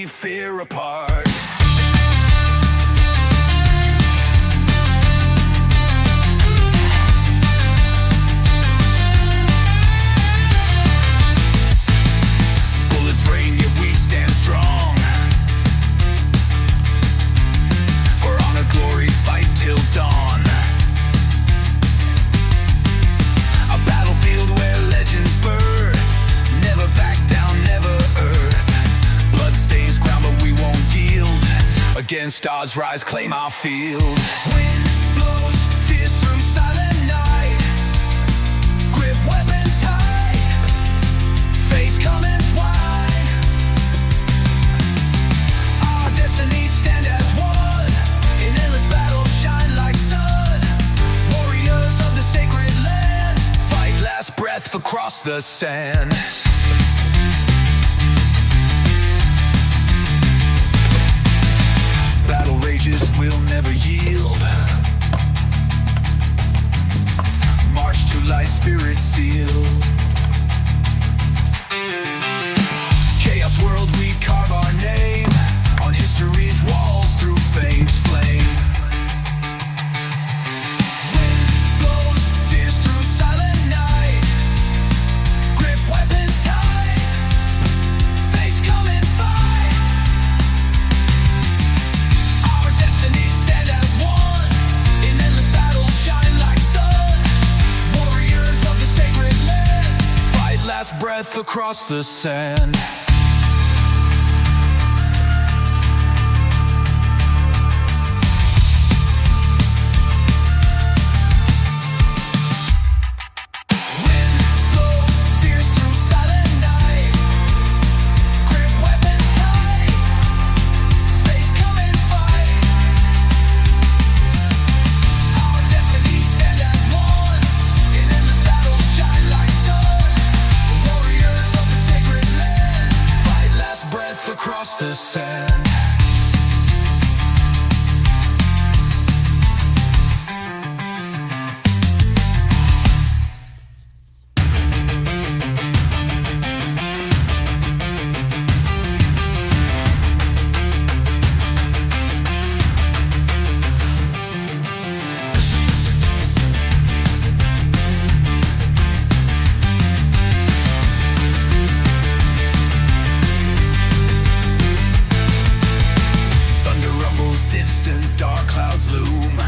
leave fear apart. Bullets rain, yet we stand strong. For honor, glory, fight till dawn. A battlefield where legends birth. Never back down, never earth. Blood stains ground, but we won't yield. Against odds, rise, claim our field. Wind blows, fierce through silent night. Grip weapons tight. Face comments wide. Our destinies stand as one. In endless battle, shine like sun. Warriors of the sacred land. Fight last breath across the sand. Battle rages, will never yield. March to light, spirit sealed. Chaos world, we carve our name on history's walls through fame's flame. Wind blows, fierce through silent night. Grip weapons tight. Face come and fight. Our destinies stand as one. In endless battle, shine like sun. Warriors of the sacred land. Fight last breath across the sand. Wind blows, fierce through silent night. Grip weapons tight. Face come and fight. Our destinies stand as one. In endless battle, shine like sun. Warriors of the sacred land. Fight last breath across the sand. Thunder rumbles distant, dark clouds loom.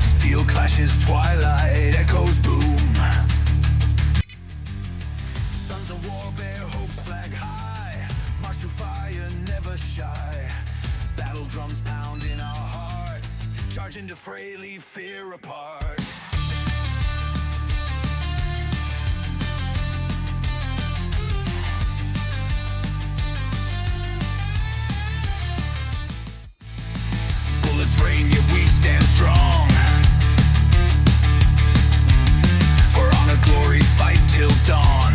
Steel clashes, twilight echoes boom. Sons of war bear hopes flag high. March to fire, never shy. Battle drums pound in our hearts. Charge into fray, leave fear apart. Bullets rain, yet we stand strong. For honor, glory, fight till dawn.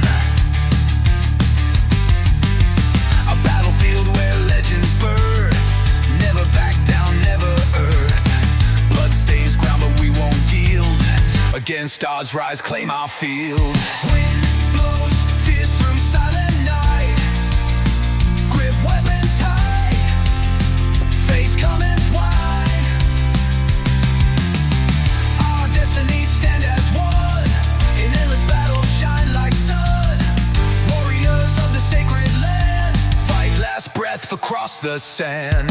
A battlefield where legends birth. Never back down, never earth. Blood stains ground, but we won't yield. Against odds, rise, claim our field. Wind blows, fierce through silent night. Grip weapons tight. Face comments wide. Our destinies stand as one. In endless battle, shine like sun. Warriors of the sacred land. Fight last breath across the sand.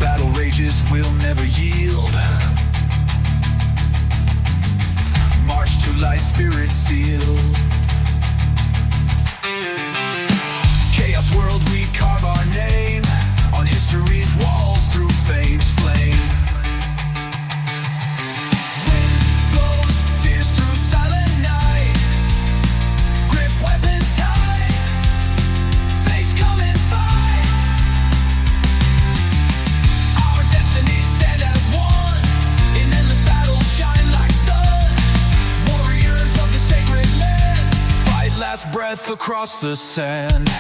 Battle rages, will never yield. March to light, spirit sealed. Chaos world, we carve our name on history's walls through fame's flame. Wind blows, fierce through silent night. Grip weapons tight. Face come and fight. Our destinies stand as one. In endless battle, shine like sun. Warriors of the sacred land. Fight last breath across the sand.